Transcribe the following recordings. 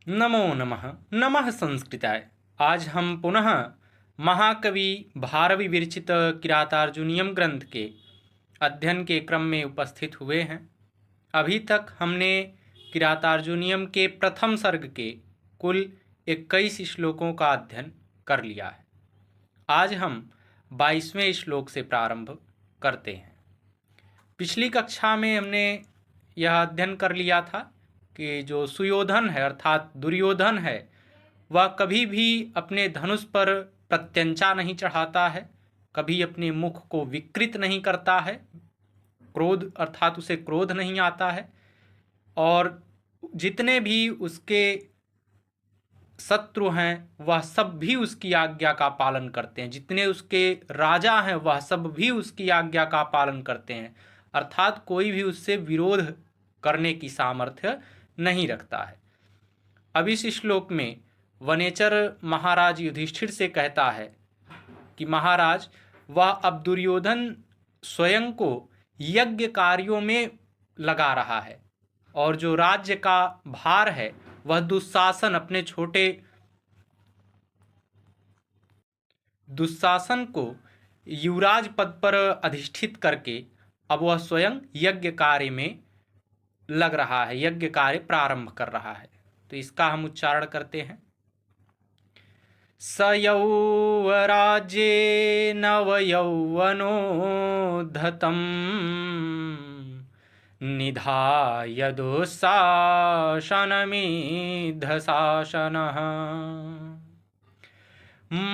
नमो नमः। नमः संस्कृताय। आज हम पुनः महाकवि भारवी विरचित किरातार्जुनीयम ग्रंथ के अध्ययन के क्रम में उपस्थित हुए हैं। अभी तक हमने किरातार्जुनीयम के प्रथम सर्ग के कुल 21 श्लोकों का अध्ययन कर लिया है। आज हम 22वें श्लोक से प्रारंभ करते हैं। पिछली कक्षा में हमने यह अध्ययन कर लिया था कि जो सुयोधन है अर्थात दुर्योधन है, वह कभी भी अपने धनुष पर प्रत्यंचा नहीं चढ़ाता है, कभी अपने मुख को विकृत नहीं करता है, क्रोध अर्थात उसे क्रोध नहीं आता है, और जितने भी उसके शत्रु हैं वह सब भी उसकी आज्ञा का पालन करते हैं, जितने उसके राजा हैं वह सब भी उसकी आज्ञा का पालन करते हैं, अर्थात कोई भी उससे विरोध करने की सामर्थ्य नहीं रखता है। अब इस श्लोक में वनेचर महाराज युधिष्ठिर से कहता है कि महाराज, वह अब दुर्योधन स्वयं को यज्ञ कार्यों में लगा रहा है और जो राज्य का भार है वह दुशासन अपने छोटे दुशासन को युवराज पद पर अधिष्ठित करके अब वह स्वयं यज्ञ कार्य में लग रहा है, यज्ञ कार्य प्रारंभ कर रहा है। तो इसका हम उच्चारण करते हैं। स यौवराज्ये नवयौवनोद्धतं निधाय दुःशासनमिद्धशासनः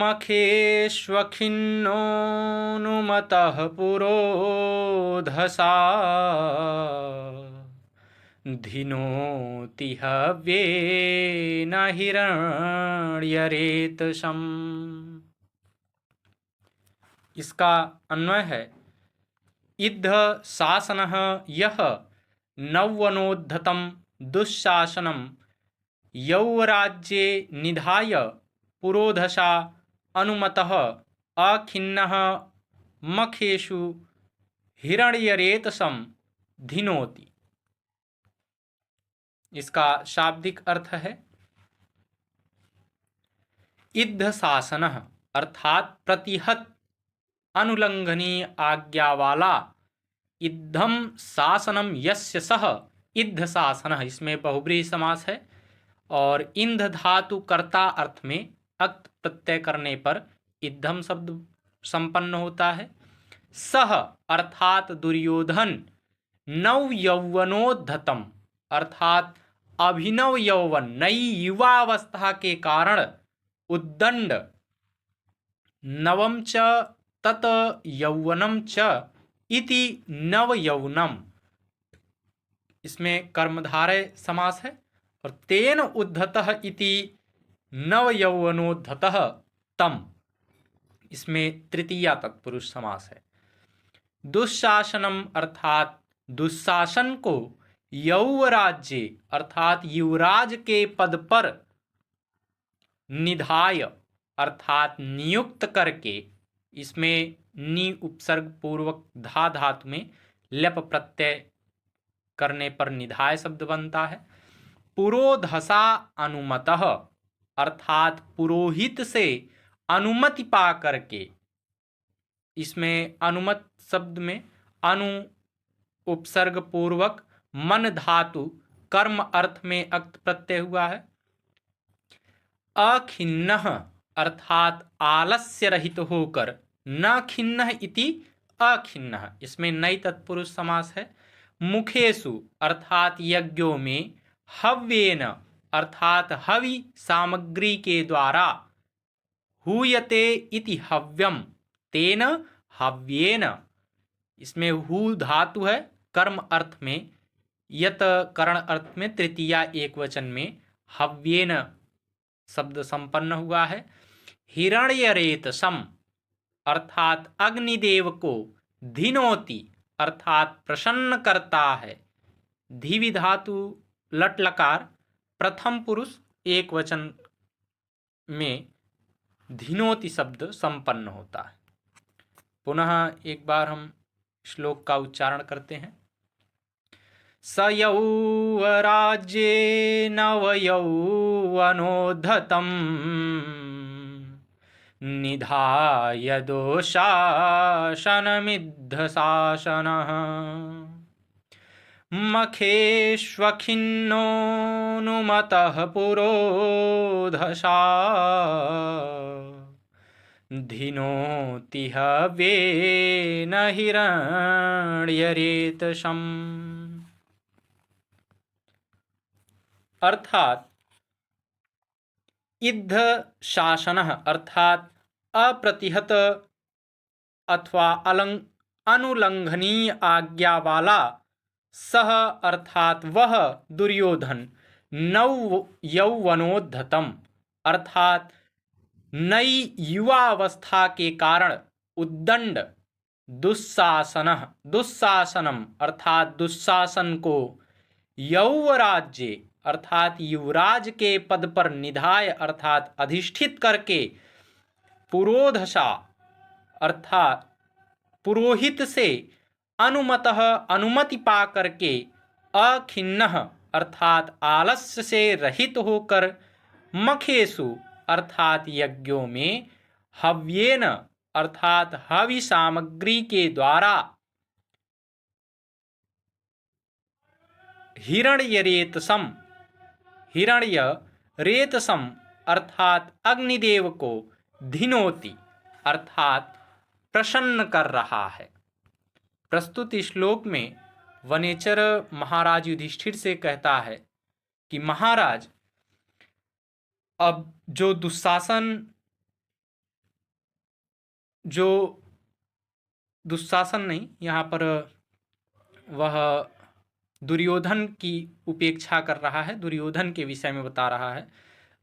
मखेष्वखिन्नोऽनुमतः पुरोधसा धिनोति हव्येन हिरण्यरेतसम्। इसका अन्वय है, इद्ध शासनः यः नववनोद्धतं दुःशासनं यौवराज्ये निधाय पुरोधसा अनुमतः अखिन्नः मखेषु हिरण्यरेतसं धिनोति। इसका शाब्दिक अर्थ है, इद्ध शासनः अर्थात प्रतिहत अनुलंघनीय आज्ञा वाला, इद्धम शासनम यस्य सह इद्ध शासनः, इसमें बहुब्रीहि समास है और इंध धातु कर्ता अर्थ में अक्त प्रत्यय करने पर इद्धम शब्द संपन्न होता है। सह अर्थात दुर्योधन, नव यौवनोद्धतम अर्थात अभिनव यौवन नई युवावस्था के कारण उद्दंड, नवम च तत यौवनम च इति नव यौवनम, इसमें कर्मधारय समास है, और तेन उद्धतः इति नव यौवनोद्धतः तम, इसमें तृतीया तत्पुरुष समास है। दुःशासनम अर्थात दुशासन को यौवराज्य अर्थात युवराज के पद पर निधाय अर्थात नियुक्त करके, इसमें नि उपसर्ग पूर्वक धा धातु में लप प्रत्यय करने पर निधाय शब्द बनता है। पुरोधसा अनुमतः अर्थात पुरोहित से अनुमति पा करके, इसमें अनुमत शब्द में अनु उपसर्ग पूर्वक मन धातु कर्म अर्थ में अक्त प्रत्यय हुआ है। अखिन्नः अर्थात आलस्य रहित होकर, न खिन्नः इति अखिन्नः, इसमें नई तत्पुरुष समास है। मुखेषु अर्थात यज्ञों में, हव्येन अर्थात हवि सामग्री के द्वारा, हूयते इति हव्यम तेन हव्येन, इसमें हु धातु है कर्म अर्थ में, यत करण अर्थ में तृतीया एक वचन में हव्येन शब्द संपन्न हुआ है। हिरण्यरेतसम अर्थात अग्निदेव को, धिनोति अर्थात प्रसन्न करता है। धीवि धातु लट लकार प्रथम पुरुष एक वचन में धिनोति शब्द संपन्न होता है। पुनः एक बार हम श्लोक का उच्चारण करते हैं। स यौवराज्ये नवयौवनोद्धतं निधाय दोषासनमिद्धशासनः मखेष्वखिन्नोऽनुमतः पुरोधशा धिनोति हव्येन हिरण्यरेतसम्। अर्थात इद्ध शासनः अर्थात अप्रतिहत अथवा अनुलंघनीय आज्ञा वाला सह अर्थात वह दुर्योधन नव यौवनोद्धतम अर्थात नई युवावस्था के कारण उद्दंड दुस्शासनम अर्थात दुस्शासन को यौवराज्य अर्थात युवराज के पद पर निधाय अर्थात अधिष्ठित करके पुरोधशा अर्थात पुरोहित से अनुमतः अनुमति पा करके अखिन्नः अर्थात आलस्य से रहित होकर मखेसु अर्थात यज्ञों में हव्येन अर्थात हवि सामग्री के द्वारा हिरण्य रेतसम अर्थात अग्निदेव को धिनोति अर्थात प्रसन्न कर रहा है। प्रस्तुत श्लोक में वनेचर महाराज युधिष्ठिर से कहता है कि महाराज अब जो दुस्शासन नहीं, यहाँ पर वह दुर्योधन की उपेक्षा कर रहा है, दुर्योधन के विषय में बता रहा है।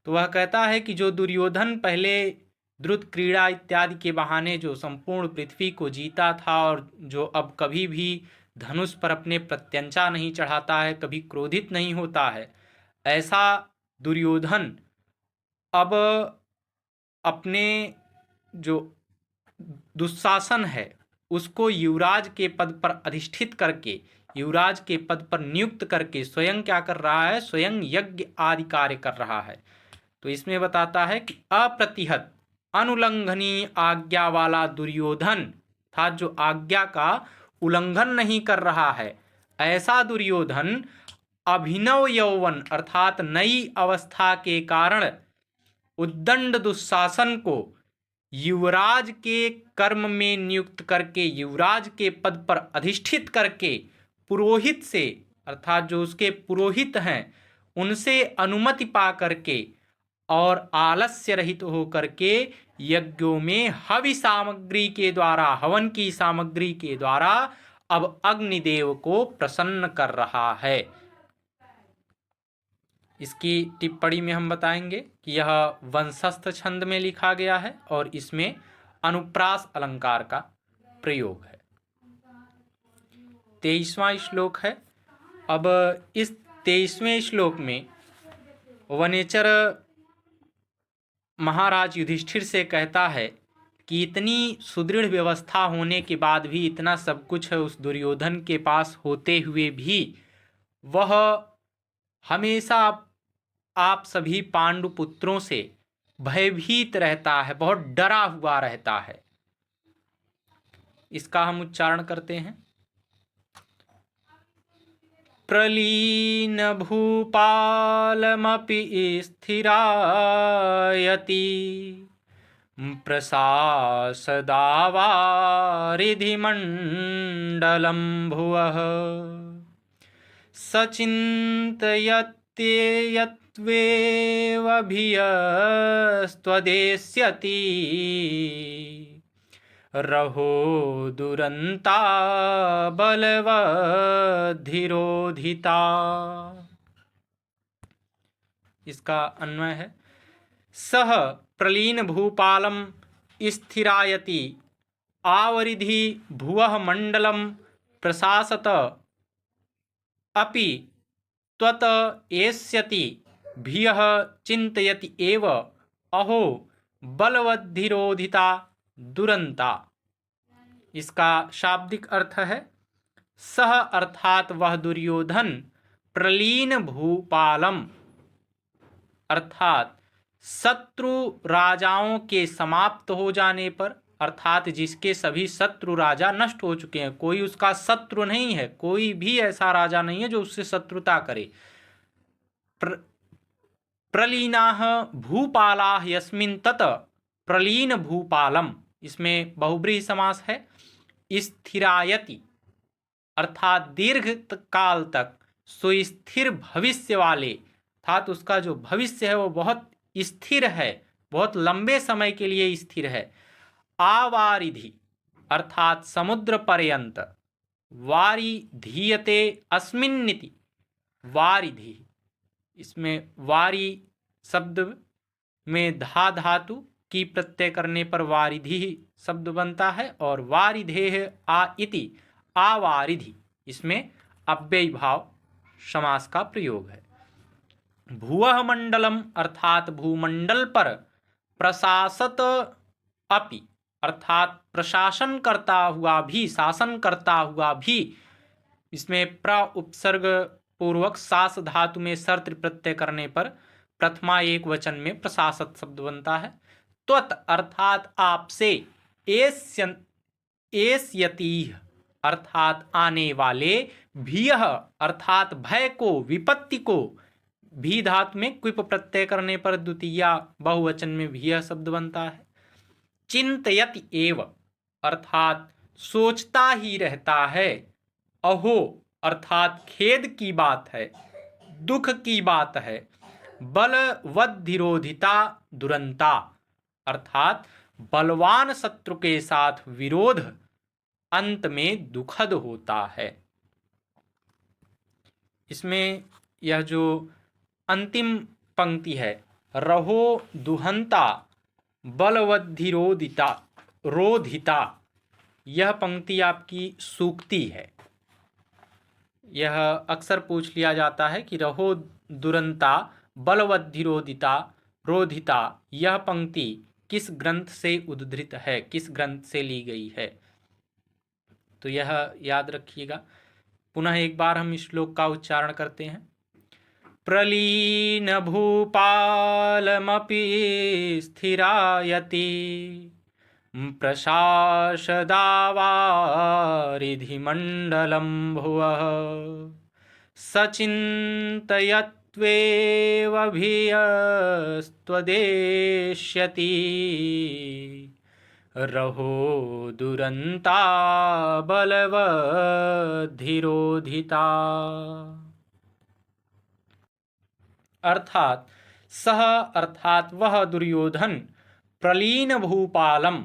तो वह कहता है कि जो दुर्योधन पहले द्रुत क्रीड़ा इत्यादि के बहाने जो संपूर्ण पृथ्वी को जीता था और जो अब कभी भी धनुष पर अपने प्रत्यंचा नहीं चढ़ाता है, कभी क्रोधित नहीं होता है, ऐसा दुर्योधन अब अपने जो दुस्शासन है उसको युवराज के पद पर अधिष्ठित करके, युवराज के पद पर नियुक्त करके स्वयं क्या कर रहा है, स्वयं यज्ञ आदि कार्य कर रहा है। तो इसमें बताता है कि अप्रतिहत अनुल्लंघनीय आज्ञा वाला दुर्योधन था, जो आज्ञा का उल्लंघन नहीं कर रहा है, ऐसा दुर्योधन अभिनव यौवन अर्थात नई अवस्था के कारण उद्दंड दुस्शासन को युवराज के कर्म में नियुक्त करके, युवराज के पद पर अधिष्ठित करके पुरोहित से अर्थात जो उसके पुरोहित हैं उनसे अनुमति पा करके और आलस्य रहित होकर के यज्ञों में हवि सामग्री के द्वारा, हवन की सामग्री के द्वारा अब अग्निदेव को प्रसन्न कर रहा है। इसकी टिप्पणी में हम बताएंगे कि यह वंशस्थ छंद में लिखा गया है और इसमें अनुप्रास अलंकार का प्रयोग है। 23वां श्लोक है। अब इस 23वें श्लोक में वनेचर महाराज युधिष्ठिर से कहता है कि इतनी सुदृढ़ व्यवस्था होने के बाद भी, इतना सब कुछ उस दुर्योधन के पास होते हुए भी वह हमेशा आप सभी पांडु पुत्रों से भयभीत रहता है, बहुत डरा हुआ रहता है। इसका हम उच्चारण करते हैं। प्रलीन भूपालमपि स्थिरायति प्रसासदावारिधिमण्डलं भुवः सचिन्तयत्येयत्वेवभियस्त्वदेष्यति रहो दुरंता बलवद्धिरोधिता। इसका अन्वय है सह प्रलीन भूपालम स्थिरायति आवरिधि भुवः मंडलम प्रशासत अपि त्वत एष्यति भियः चिन्तयति एव अहो बलवद्धिरोधिता दुरंता। इसका शाब्दिक अर्थ है सह अर्थात वह दुर्योधन प्रलीन भूपालम अर्थात शत्रु राजाओं के समाप्त हो जाने पर, अर्थात जिसके सभी शत्रु राजा नष्ट हो चुके हैं, कोई उसका शत्रु नहीं है, कोई भी ऐसा राजा नहीं है जो उससे शत्रुता करे। प्रलीनाः भूपालाः यस्मिन् तत् प्रलीन भूपालम, इसमें बहुब्रीहि समास है। स्थिरायति अर्थात दीर्घ काल तक सुस्थिर भविष्य वाले, अर्थात उसका जो भविष्य है वो बहुत स्थिर है, बहुत लंबे समय के लिए स्थिर है। आवारिधि अर्थात समुद्र पर्यंत, वारिधीयते अस्मिन्निति, वारिधि, इसमें वारी शब्द में धा धातु की प्रत्यय करने पर वारिधि शब्द बनता है, और वारिधेह आ इति आवारिधि, इसमें अव्ययी भाव समास का प्रयोग है। भुवः मंडलम अर्थात भूमंडल पर, प्रशासत अपि अर्थात प्रशासन करता हुआ भी, शासन करता हुआ भी, इसमें प्र उपसर्ग पूर्वक सास धातु में शर्त प्रत्यय करने पर प्रथमा एक वचन में प्रशासत शब्द बनता है। त्वत् अर्थात आपसे, एष्यति अर्थात आने वाले, भीयः अर्थात भय को, विपत्ति को, भी धातु में क्विप प्रत्यय करने पर द्वितीया बहुवचन में भीय शब्द बनता है। चिंतयति एव अर्थात सोचता ही रहता है। अहो अर्थात खेद की बात है, दुख की बात है। बलवद्धिरोधिता दुरंता अर्थात बलवान शत्रु के साथ विरोध अंत में दुखद होता है। इसमें यह जो अंतिम पंक्ति है, रहो दुहंता बलवद्धिरोधिता रोधिता, यह पंक्ति आपकी सूक्ति है। यह अक्सर पूछ लिया जाता है कि रहो दुरंता बलवद्धिरोधिता रोधिता, यह पंक्ति किस ग्रंथ से उद्धृत है, किस ग्रंथ से ली गई है, तो यह याद रखिएगा। पुनः एक बार हम इस श्लोक का उच्चारण करते हैं। प्रलीन भूपालमपि स्थिरायति, प्रशासदावारिधिमण्डलं भुवः, सचिन्तयत्वेव भियस्त्वदेष्यति, रहो दुरंता बलवद्धिरोधिता। अर्थात सह अर्थात वह दुर्योधन, प्रलीन भूपालम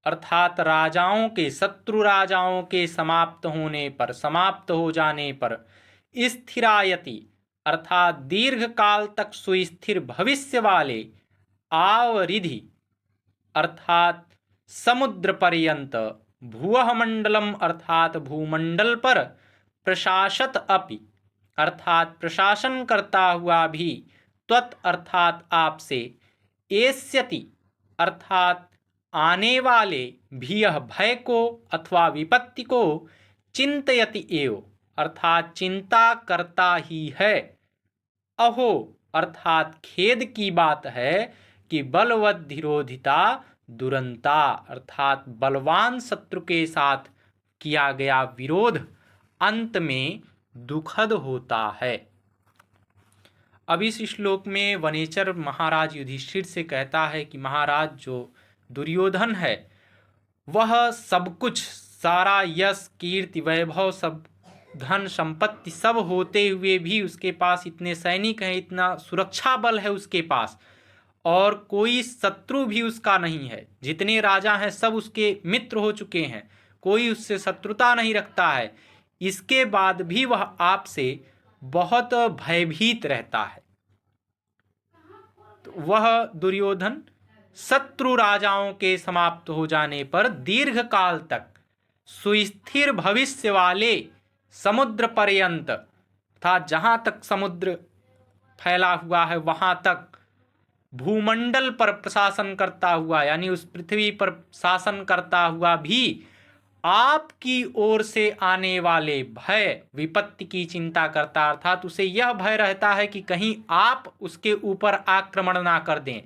अर्थात राजाओं के, शत्रु राजाओं के समाप्त होने पर, समाप्त हो जाने पर, स्थिरायति अर्थात दीर्घ काल तक सुस्थिर भविष्य वाले, आवरिधि अर्थात समुद्र पर्यंत, भुवः मंडलम अर्थात भूमंडल पर, प्रशासत अपि अर्थात प्रशासन करता हुआ भी, त्वत् अर्थात आपसे, एष्यति अर्थात आने वाले, भीयः भय को अथवा विपत्ति को, चिंतयति एव अर्थात चिंता करता ही है। अहो अर्थात खेद की बात है कि बलवद्धिरोधिता दुरंता अर्थात बलवान शत्रु के साथ किया गया विरोध अंत में दुखद होता है। अब इस श्लोक में वनेचर महाराज युधिष्ठिर से कहता है कि महाराज, जो दुर्योधन है वह सब कुछ, सारा यश कीर्ति वैभव, सब धन संपत्ति सब होते हुए भी उसके पास इतने सैनिक हैं, इतना सुरक्षा बल है उसके पास, और कोई शत्रु भी उसका नहीं है। जितने राजा हैं सब उसके मित्र हो चुके हैं, कोई उससे शत्रुता नहीं रखता है। इसके बाद भी वह आपसे बहुत भयभीत रहता है। तो वह दुर्योधन शत्रु राजाओं के समाप्त हो जाने पर दीर्घ काल तक सुस्थिर भविष्य वाले, समुद्र पर्यंत अर्थात जहां तक समुद्र फैला हुआ है वहां तक, भूमंडल पर प्रशासन करता हुआ, यानी उस पृथ्वी पर शासन करता हुआ भी, आपकी ओर से आने वाले भय विपत्ति की चिंता करता, अर्थात उसे यह भय रहता है कि कहीं आप उसके ऊपर आक्रमण ना कर दें।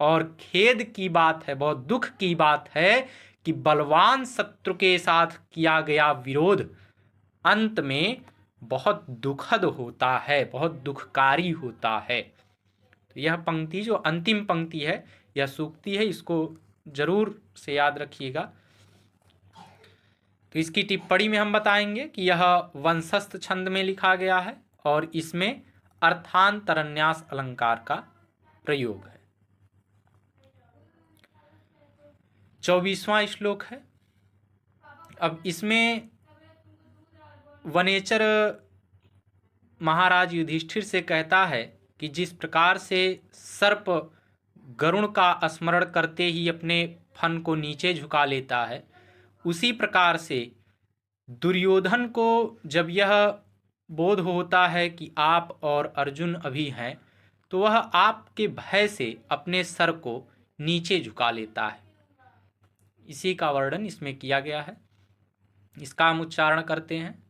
और खेद की बात है, बहुत दुख की बात है कि बलवान शत्रु के साथ किया गया विरोध अंत में बहुत दुखद होता है, बहुत दुखकारी होता है। तो यह पंक्ति जो अंतिम पंक्ति है, यह सूक्ति है, इसको जरूर से याद रखिएगा। तो इसकी टिप्पणी में हम बताएंगे कि यह वंशस्थ छंद में लिखा गया है और इसमें अर्थांतरन्यास अलंकार का प्रयोग है। 24वां श्लोक है। अब इसमें वनेचर महाराज युधिष्ठिर से कहता है कि जिस प्रकार से सर्प गरुण का स्मरण करते ही अपने फन को नीचे झुका लेता है, उसी प्रकार से दुर्योधन को जब यह बोध होता है कि आप और अर्जुन अभी हैं, तो वह आपके भय से अपने सर को नीचे झुका लेता है। इसी का वर्णन इसमें किया गया है। इसका हम उच्चारण करते हैं।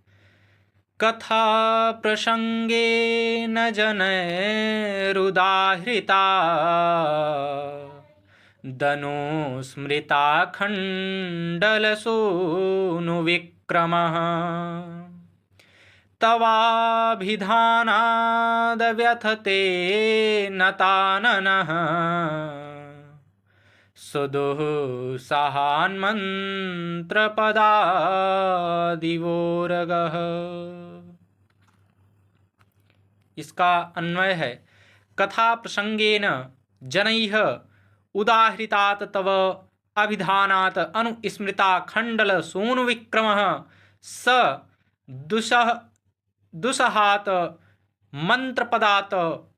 कथा प्रसंगे न जनैरुदाहृता दनो स्मृता खण्डलसूनु विक्रमः तवाभिधानाद व्यथते नताननः सुदुःसाहान्मन्त्रपदादिवोरगः। इसका अन्वय है, कथा प्रसंगेन जनैः उदाहृतात तव अभिधानात् अनुस्मृता खण्डल सोनु विक्रमः स दुसहात मंत्रपदात्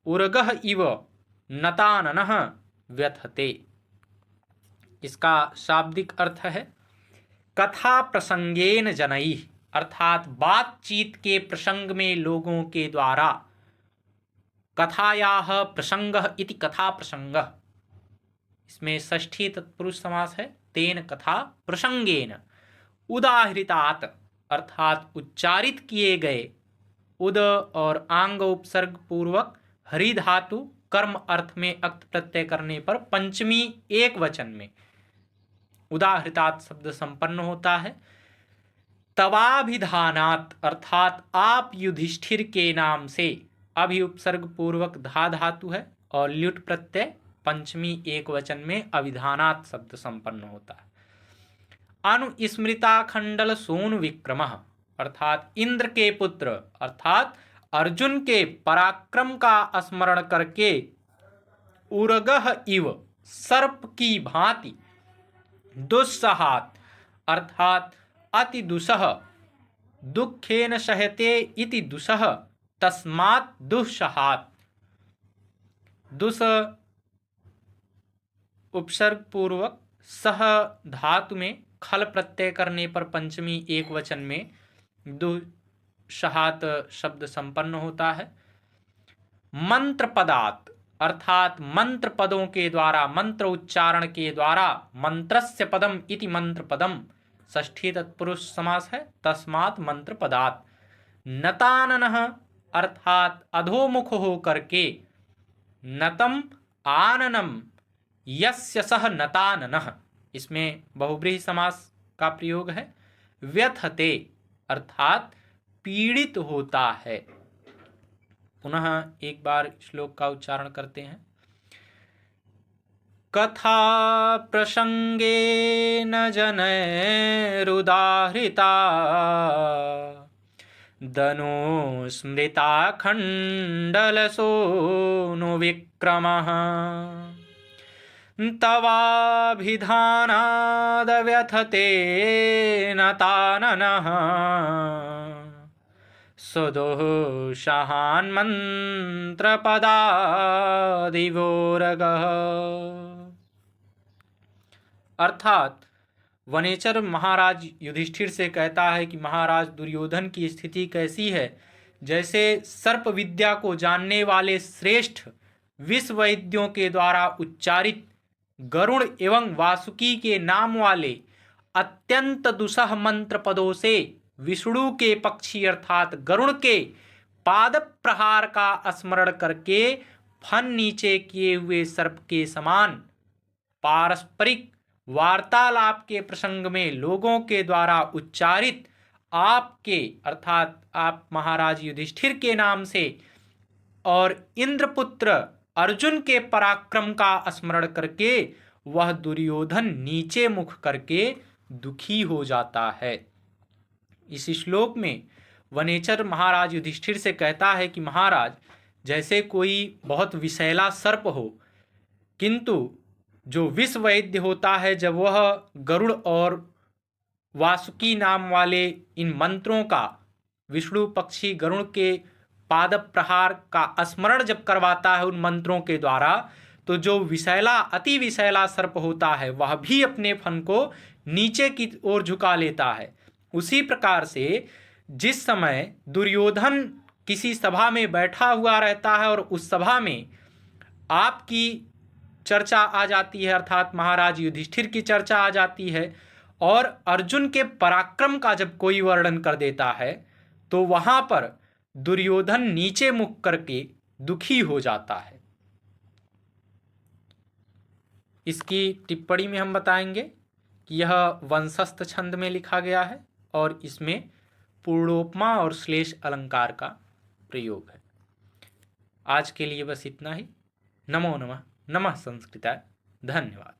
उर्गः इव नताननः व्यथते। इसका शाब्दिक अर्थ है, कथा प्रसंगेन जनैः, अर्थात बातचीत के प्रसंग में लोगों के द्वारा, कथायाः प्रसंगः इति कथा प्रसंगः, इसमें षष्ठी तत्पुरुष समास है, तेन कथा प्रसंगेन उदाहृतात, अर्थात उच्चारित किए गए, उद और आंग उपसर्ग पूर्वक हरि धातु कर्म अर्थ में अक्त प्रत्यय करने पर पंचमी एक वचन में उदाहृतात शब्द संपन्न होता है। तवाभिधानात, अर्थात आप युधिष्ठिर के नाम से, अभि उपसर्ग पूर्वक धा धातु है और ल्युट प्रत्यय पंचमी एक वचन में अभिधानात शब्द संपन्न होता है। अनुस्मृता खंडल सोनु विक्रमः, अर्थात इंद्र के पुत्र अर्थात अर्जुन के पराक्रम का स्मरण करके उरगह इव, सर्प की भांति, दुस्सहात, अर्थात अति दुसह, दुखेन सहते इति दुसह तस्मात् दुस्सहात, दुस उपसर्ग पूर्वक सह धातु में खल प्रत्यय करने पर पंचमी एक वचन में दुस्सहात शब्द संपन्न होता है। मंत्र पदात, अर्थात मंत्र पदों के द्वारा, मंत्र उच्चारण के द्वारा, मंत्रस्य पदम इति मंत्र पदम, षष्ठी तत्पुरुष समास है, तस्मात् मंत्र पदात। नताननः, अर्थात अधोमुख हो करके, नतम आननम यस्य सह नताननः, इसमें बहुब्रीहि समास का प्रयोग है। व्यथते, अर्थात पीड़ित होता है। पुनः एक बार श्लोक का उच्चारण करते हैं। कथा प्रसंगे न जनैरुदाहृता दनो स्मृता खण्डलसोनु विक्रमः तवाभिधानाद व्यथते नताननः सुदुःसाहान्मन्त्रपदादिवोरगः। अर्थात वनेचर महाराज युधिष्ठिर से कहता है कि महाराज दुर्योधन की स्थिति कैसी है, जैसे सर्प विद्या को जानने वाले श्रेष्ठ विश्व वैद्यों के द्वारा उच्चारित गरुड़ एवं वासुकी के नाम वाले अत्यंत दुसह मंत्र पदों से विष्णु के पक्षी अर्थात गरुड़ के पाद प्रहार का स्मरण करके फन नीचे किए हुए सर्प के समान पारस्परिक वार्तालाप के प्रसंग में लोगों के द्वारा उच्चारित आपके अर्थात आप महाराज युधिष्ठिर के नाम से और इंद्रपुत्र अर्जुन के पराक्रम का स्मरण करके वह दुर्योधन नीचे मुख करके दुखी हो जाता है। इस श्लोक में वनेचर महाराज युधिष्ठिर से कहता है कि महाराज, जैसे कोई बहुत विषैला सर्प हो, किंतु जो विष वैद्य होता है, जब वह गरुड़ और वासुकी नाम वाले इन मंत्रों का विष्णु पक्षी गरुड़ के पाद प्रहार का स्मरण जब करवाता है उन मंत्रों के द्वारा, तो जो विषैला अति विषैला सर्प होता है वह भी अपने फन को नीचे की ओर झुका लेता है। उसी प्रकार से जिस समय दुर्योधन किसी सभा में बैठा हुआ रहता है और उस सभा में आपकी चर्चा आ जाती है, अर्थात महाराज युधिष्ठिर की चर्चा आ जाती है और अर्जुन के पराक्रम का जब कोई वर्णन कर देता है, तो वहां पर दुर्योधन नीचे मुख करके दुखी हो जाता है। इसकी टिप्पणी में हम बताएंगे कि यह वंशस्थ छंद में लिखा गया है और इसमें पूर्णोपमा और श्लेष अलंकार का प्रयोग है। आज के लिए बस इतना ही। नमो नमः। नमः संस्कृताय। धन्यवाद।